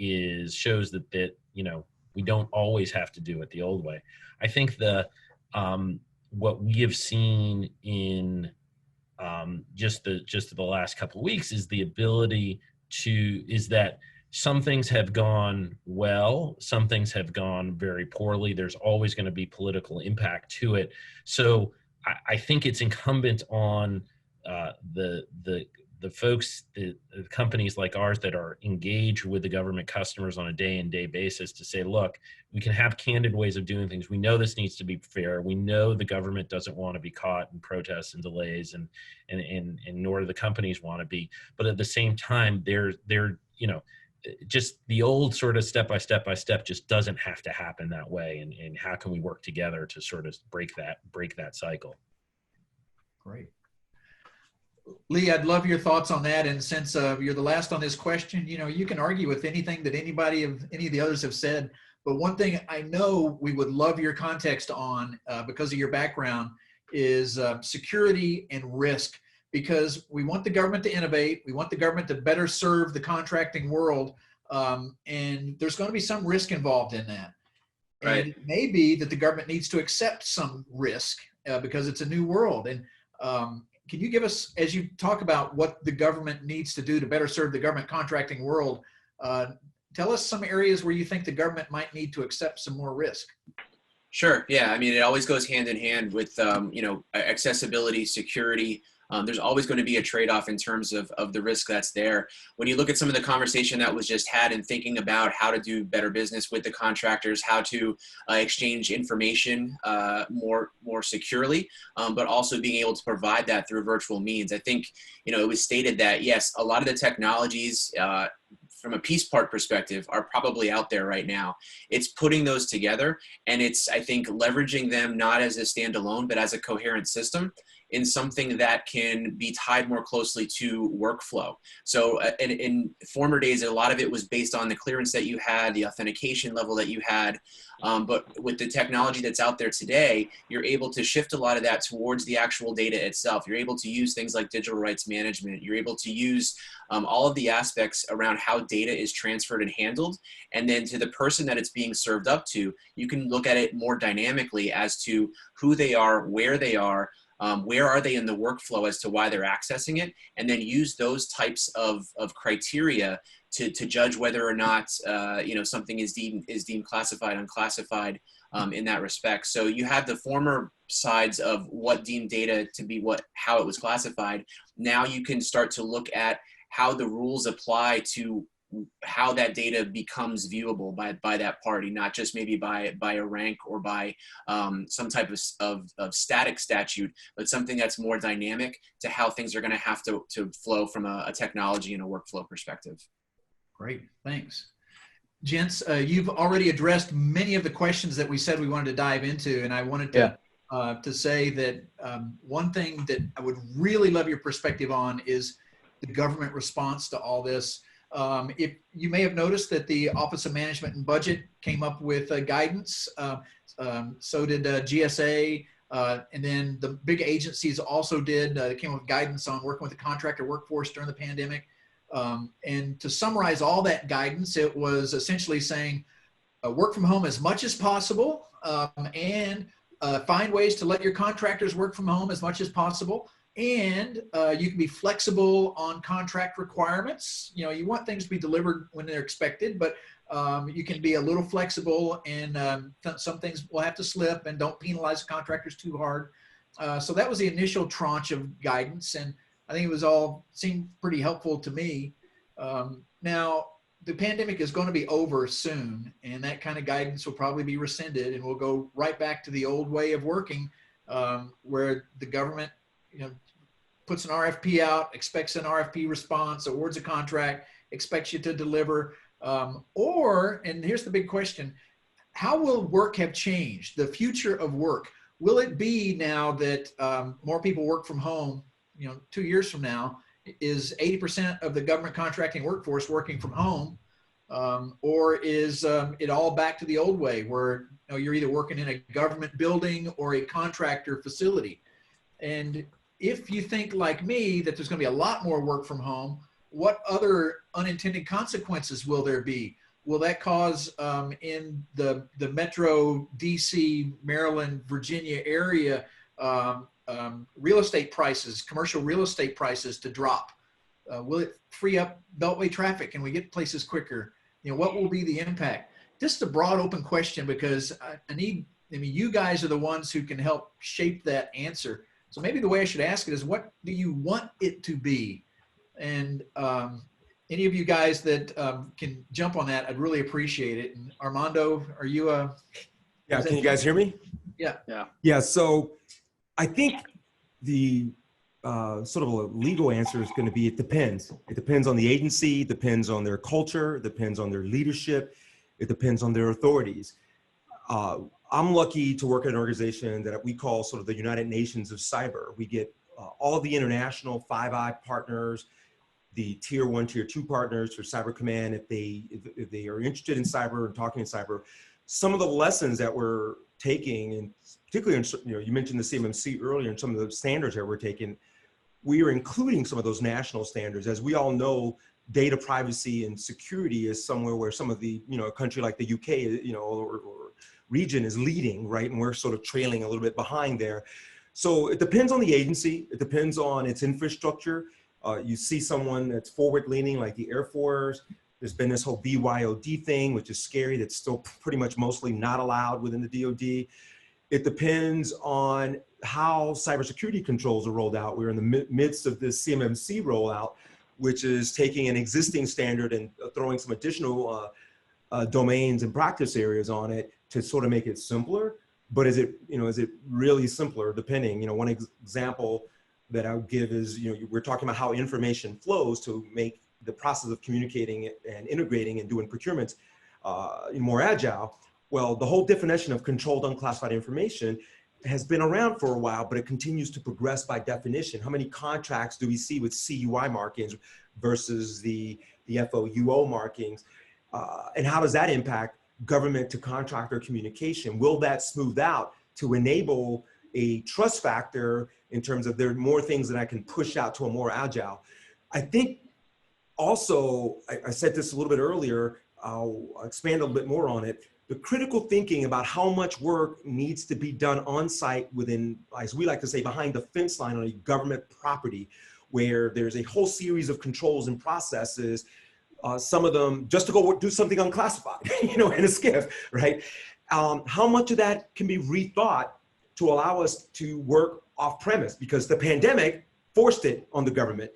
shows that you know, we don't always have to do it the old way. I think what we have seen in just the last couple of weeks is the ability is that some things have gone well, some things have gone very poorly. There's always going to be political impact to it. So I think it's incumbent on the folks, the companies like ours that are engaged with the government customers on a day-in-day basis to say, look, we can have candid ways of doing things. We know this needs to be fair. We know the government doesn't want to be caught in protests and delays, and nor do the companies want to be. But at the same time, they're you know, just the old sort of step by step just doesn't have to happen that way. And how can we work together to sort of break that cycle? Great. Lee, I'd love your thoughts on that. And since you're the last on this question, you know, you can argue with anything that any of the others have said. But one thing I know we would love your context on because of your background is security and risk, because we want the government to innovate. We want the government to better serve the contracting world. And there's going to be some risk involved in that. Right. And it may be that the government needs to accept some risk because it's a new world. And can you give us, as you talk about what the government needs to do to better serve the government contracting world, tell us some areas where you think the government might need to accept some more risk. Sure. Yeah. I mean, it always goes hand in hand with, you know, accessibility, security. There's always going to be a trade-off in terms of the risk that's there. When you look at some of the conversation that was just had and thinking about how to do better business with the contractors, how to exchange information more securely, but also being able to provide that through virtual means. I think, you know, it was stated that, yes, a lot of the technologies from a piece part perspective are probably out there right now. It's putting those together, and it's, I think, leveraging them not as a standalone, but as a coherent system in something that can be tied more closely to workflow. So in former days, a lot of it was based on the clearance that you had, the authentication level that you had. But with the technology that's out there today, you're able to shift a lot of that towards the actual data itself. You're able to use things like digital rights management. You're able to use all of the aspects around how data is transferred and handled. And then to the person that it's being served up to, you can look at it more dynamically as to who they are, where are they in the workflow as to why they're accessing it, and then use those types of criteria to judge whether or not something is deemed classified, unclassified in that respect. So you have the former sides of what deemed data to be how it was classified. Now you can start to look at how the rules apply to how that data becomes viewable by that party, not just maybe by a rank or by some type of static statute, but something that's more dynamic to how things are going to have to flow from a technology and a workflow perspective. Great, thanks. Gents, you've already addressed many of the questions that we said we wanted to dive into, and I wanted to say that one thing that I would really love your perspective on is the government response to all this. If you may have noticed that the Office of Management and Budget came up with guidance, so did GSA, and then the big agencies also did. They came up with guidance on working with the contractor workforce during the pandemic. And to summarize all that guidance, it was essentially saying work from home as much as possible, and find ways to let your contractors work from home as much as possible. And you can be flexible on contract requirements. You know, you want things to be delivered when they're expected, but you can be a little flexible, and some things will have to slip, and don't penalize contractors too hard. So that was the initial tranche of guidance, and I think it seemed pretty helpful to me. Now, the pandemic is going to be over soon, and that kind of guidance will probably be rescinded, and we'll go right back to the old way of working, where the government, puts an RFP out, expects an RFP response, awards a contract, expects you to deliver. And here's the big question: how will work have changed? The future of work, will it be now that more people work from home? 2 years from now, is 80% of the government contracting workforce working from home, or is it all back to the old way, where you're either working in a government building or a contractor facility? And if you think like me that there's going to be a lot more work from home, what other unintended consequences will there be? Will that cause in the metro DC, Maryland, Virginia area real estate prices, commercial real estate prices to drop? Will it free up beltway traffic? Can we get places quicker? What will be the impact? Just a broad open question, because you guys are the ones who can help shape that answer. So maybe the way I should ask it is, what do you want it to be? And any of you guys that can jump on that, I'd really appreciate it. And Armando, are you Yeah, can you guys hear me? Yeah, so I think the sort of a legal answer is going to be, it depends. It depends on the agency, it depends on their culture, it depends on their leadership, it depends on their authorities. I'm lucky to work at an organization that we call sort of the United Nations of Cyber. We get all of the international Five Eye partners, the tier 1, tier 2 partners for Cyber Command, if they are interested in cyber and talking in cyber. Some of the lessons that we're taking, and particularly you mentioned the CMMC earlier, and some of the standards that we're taking, we are including some of those national standards. As we all know, data privacy and security is somewhere where some of the, a country like the UK, or region is leading, right? And we're sort of trailing a little bit behind there. So it depends on the agency. It depends on its infrastructure. You see someone that's forward leaning like the Air Force. There's been this whole BYOD thing, which is scary. That's still pretty much mostly not allowed within the DoD. It depends on how cybersecurity controls are rolled out. We're in the midst of this CMMC rollout, which is taking an existing standard and throwing some additional domains and practice areas on it to sort of make it simpler. But is it really simpler? Depending, one example that I would give is, we're talking about how information flows to make the process of communicating and integrating and doing procurements more agile. Well, the whole definition of controlled unclassified information has been around for a while, but it continues to progress by definition. How many contracts do we see with CUI markings versus the FOUO markings? And how does that impact government to contractor communication? Will that smooth out to enable a trust factor in terms of there are more things that I can push out to a more agile? I think also, I said this a little bit earlier, I'll expand a little bit more on it. The critical thinking about how much work needs to be done on site within, as we like to say, behind the fence line on a government property, where there's a whole series of controls and processes, some of them just to go do something unclassified, in a SCIF, right? How much of that can be rethought to allow us to work off premise? Because the pandemic forced it on the government.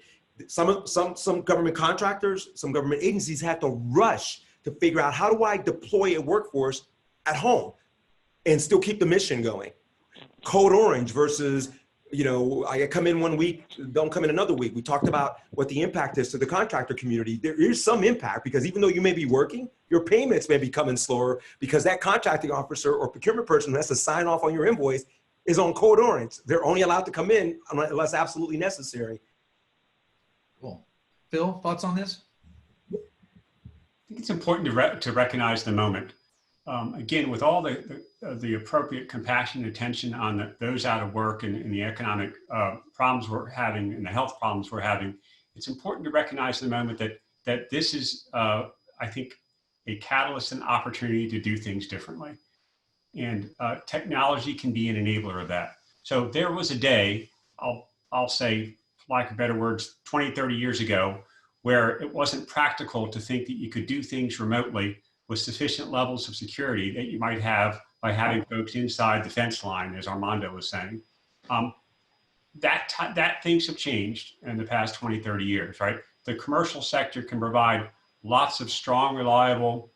Some government contractors, some government agencies had to rush to figure out, how do I deploy a workforce at home and still keep the mission going? Code orange versus, I come in one week, don't come in another week. We talked about what the impact is to the contractor community. There is some impact, because even though you may be working, your payments may be coming slower because that contracting officer or procurement person who has to sign off on your invoice is on code orange. They're only allowed to come in unless absolutely necessary. Cool. Phil, thoughts on this? I think it's important to recognize the moment. Again, with all the appropriate compassion and attention on those out of work and the economic problems we're having and the health problems we're having, it's important to recognize the moment that this is, I think, a catalyst and opportunity to do things differently. And technology can be an enabler of that. So there was a day, I'll say, for lack of better words, 20, 30 years ago, where it wasn't practical to think that you could do things remotely with sufficient levels of security that you might have by having folks inside the fence line, as Armando was saying. That things have changed in the past 20, 30 years, right? The commercial sector can provide lots of strong, reliable,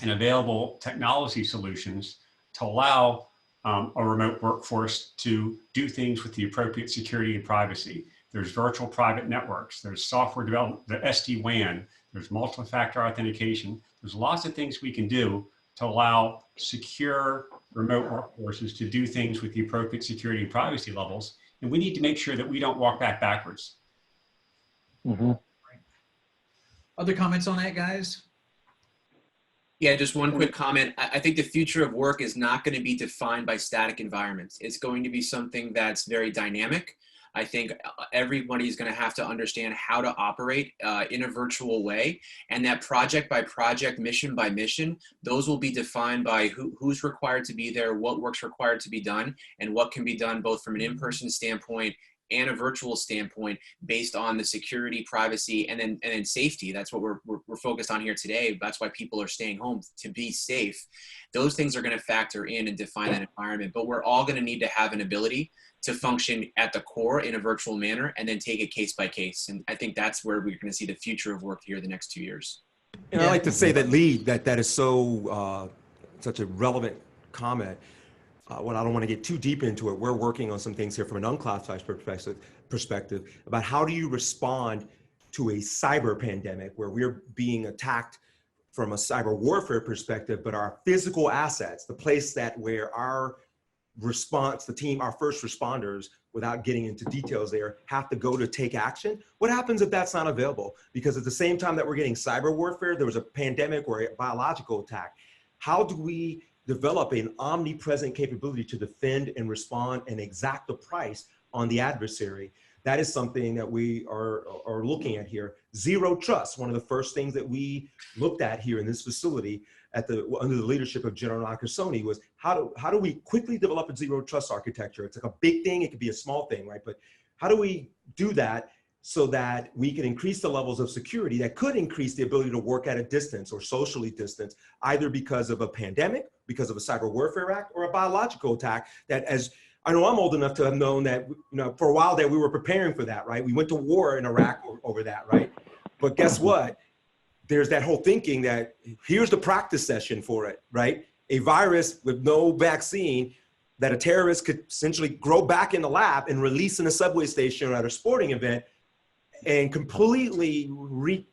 and available technology solutions to allow a remote workforce to do things with the appropriate security and privacy. There's virtual private networks, there's software development, the SD-WAN, there's multi-factor authentication. There's lots of things we can do to allow secure remote workforces to do things with the appropriate security and privacy levels. And we need to make sure that we don't walk backwards. Mm-hmm. Other comments on that, guys? Yeah, just one quick comment. I think the future of work is not going to be defined by static environments. It's going to be something that's very dynamic. I think everybody's going to have to understand how to operate in a virtual way, and that project by project, mission by mission, those will be defined by who's required to be there, what work's required to be done, and what can be done both from an in-person standpoint and a virtual standpoint based on the security, privacy, and then safety. That's what we're focused on here today. That's why people are staying home, to be safe. Those things are going to factor in and define that environment, but we're all going to need to have an ability to function at the core in a virtual manner and then take it case by case. And I think that's where we're going to see the future of work here the next 2 years. And I like to say that, Lee, that is so such a relevant comment. Well, I don't want to get too deep into it. We're working on some things here from an unclassified perspective about how do you respond to a cyber pandemic where we're being attacked from a cyber warfare perspective, but our physical assets, the place where our response, the team, our first responders, without getting into details there, have to go to take action. What happens if that's not available? Because at the same time that we're getting cyber warfare, there was a pandemic or a biological attack. How do we develop an omnipresent capability to defend and respond and exact a price on the adversary? That is something that we are looking at here. Zero trust, one of the first things that we looked at here in this facility under the leadership of General Nakasone was how do we quickly develop a zero trust architecture? It's like a big thing, it could be a small thing, right? But how do we do that so that we can increase the levels of security that could increase the ability to work at a distance or socially distance, either because of a pandemic, because of a cyber warfare act, or a biological attack that, as I know, I'm old enough to have known that, for a while there, we were preparing for that, right? We went to war in Iraq over that, right? But guess what? There's that whole thinking that here's the practice session for it, right? A virus with no vaccine that a terrorist could essentially grow back in the lab and release in a subway station or at a sporting event and completely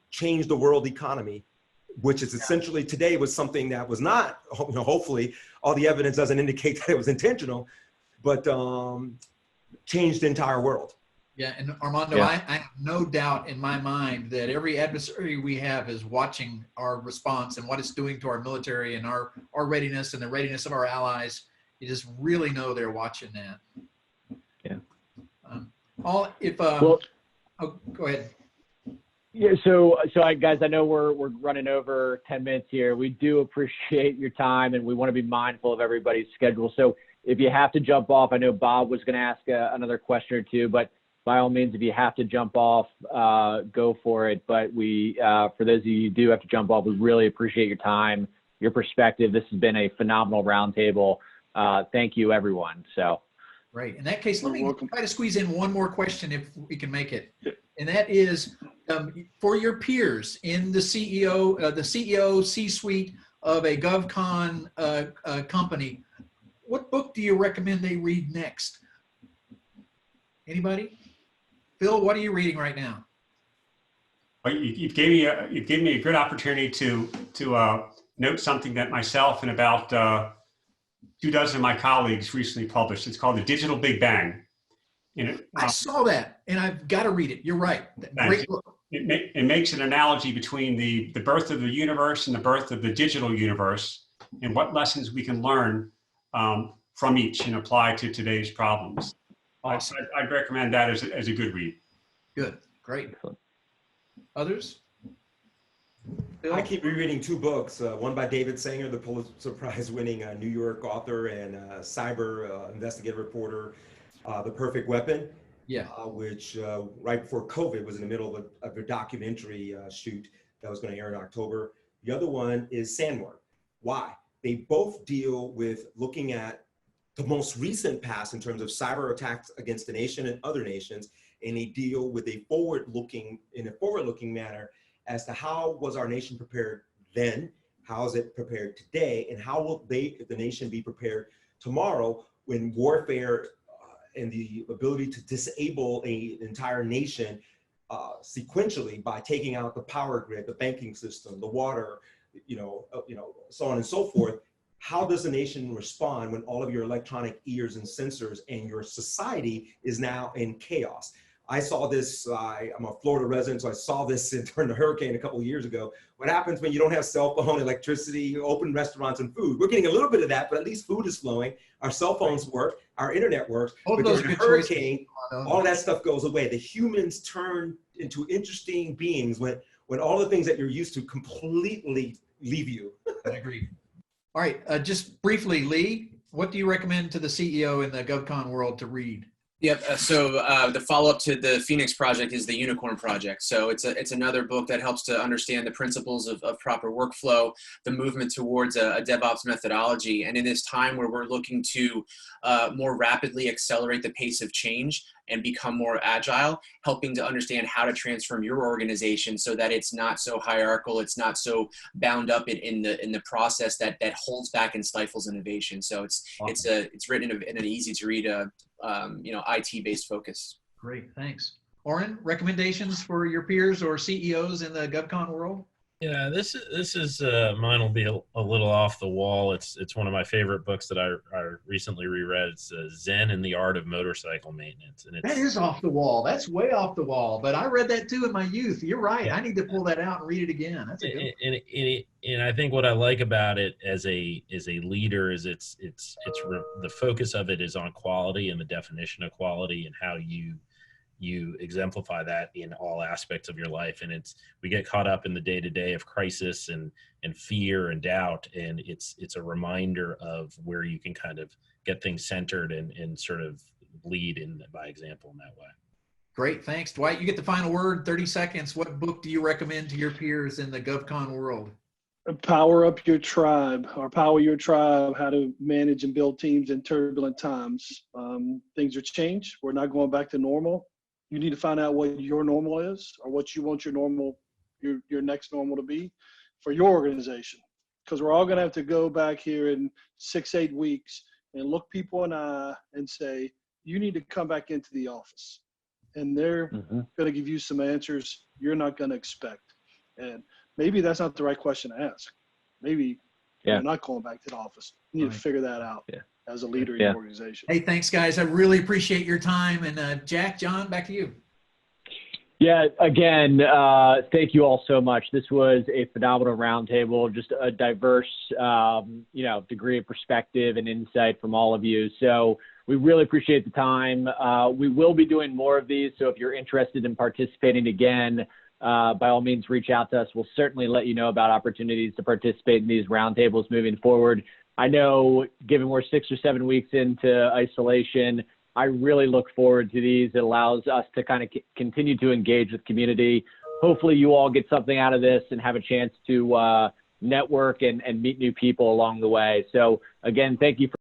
change the world economy, which is essentially today was something that was not, hopefully all the evidence doesn't indicate that it was intentional. but changed the entire world. Yeah, and Armando, Yeah. I have no doubt in my mind that every adversary we have is watching our response and what it's doing to our military and our readiness and the readiness of our allies. You just really know they're watching that. Yeah. Oh, go ahead. Yeah, guys, I know we're running over 10 minutes here. We do appreciate your time, and we want to be mindful of everybody's schedule. So if you have to jump off, I know Bob was going to ask another question or two, but by all means, if you have to jump off, go for it. But for those of you who do have to jump off, we really appreciate your time, your perspective. This has been a phenomenal roundtable. Thank you, everyone. So. Right. In that case, let me welcome. try to squeeze in one more question if we can make it. And that is, for your peers in the CEO C-suite of a GovCon company, what book do you recommend they read next? Anybody? Phil, what are you reading right now? Well, you've given me a good opportunity to note something that myself and about 24 of my colleagues recently published. It's called The Digital Big Bang. I saw that, and I've got to read it. You're right. Great book. It makes an analogy between the birth of the universe and the birth of the digital universe, and what lessons we can learn from each and apply to today's problems. Awesome. I'd recommend that as a good read. Good. Great. Others? Phil? I keep rereading two books, one by David Sanger, the Pulitzer Prize winning New York author and cyber investigative reporter, The Perfect Weapon, which right before COVID was in the middle of a documentary shoot that was going to air in October. The other one is Sandworm. Why? They both deal with looking at the most recent past in terms of cyber attacks against the nation and other nations, and they deal with in a forward-looking manner as to how was our nation prepared then, how is it prepared today, and how will the nation be prepared tomorrow when warfare and the ability to disable an entire nation sequentially by taking out the power grid, the banking system, the water, so on and so forth. How does the nation respond when all of your electronic ears and sensors and your society is now in chaos? I saw this, I'm a Florida resident, so I saw this during the hurricane a couple of years ago. What happens when you don't have cell phone, electricity, open restaurants, and food? We're getting a little bit of that, but at least food is flowing. Our cell phones work, our internet works. But during the hurricane, all that stuff goes away. The humans turn into interesting beings when all the things that you're used to completely leave you. I agree. All right, just briefly, Lee, what do you recommend to the CEO in the GovCon world to read? Yep. So the follow-up to the Phoenix Project is the Unicorn Project. So it's another book that helps to understand the principles of proper workflow, the movement towards a DevOps methodology. And in this time where we're looking to more rapidly accelerate the pace of change and become more agile, helping to understand how to transform your organization so that it's not so hierarchical, it's not so bound up in the process that holds back and stifles innovation. So it's written in an easy to read IT-based focus. Great, thanks. Oren, recommendations for your peers or CEOs in the GovCon world? Yeah, this is mine will be a little off the wall. It's one of my favorite books that I recently reread. It's Zen and the Art of Motorcycle Maintenance, and that is off the wall. That's way off the wall. But I read that too in my youth. You're right. Yeah. I need to pull that out and read it again. That's a good one. And I think what I like about it as a leader is it's the focus of it is on quality and the definition of quality and how you exemplify that in all aspects of your life. And we get caught up in the day-to-day of crisis and fear and doubt. And it's a reminder of where you can kind of get things centered and sort of lead by example in that way. Great. Thanks. Dwight, you get the final word, 30 seconds. What book do you recommend to your peers in the GovCon world? Power Up Your Tribe, or Power Your Tribe, how to manage and build teams in turbulent times. Things are changed. We're not going back to normal. You need to find out what your normal is or what you want your next normal to be for your organization. Because we're all going to have to go back here in 6-8 weeks and look people in the eye and say, you need to come back into the office. And they're going to give you some answers you're not going to expect. And maybe that's not the right question to ask. Maybe you're not going back to the office. You need to figure that out. Yeah. as a leader in Yeah. your organization. Hey, thanks, guys. I really appreciate your time. And Jack, John, back to you. Yeah, again, thank you all so much. This was a phenomenal roundtable, just a diverse, degree of perspective and insight from all of you. So we really appreciate the time. We will be doing more of these. So if you're interested in participating again, by all means, reach out to us. We'll certainly let you know about opportunities to participate in these roundtables moving forward. I know, given we're 6 or 7 weeks into isolation, I really look forward to these. It allows us to kind of continue to engage with community. Hopefully you all get something out of this and have a chance to network and meet new people along the way. So again, thank you for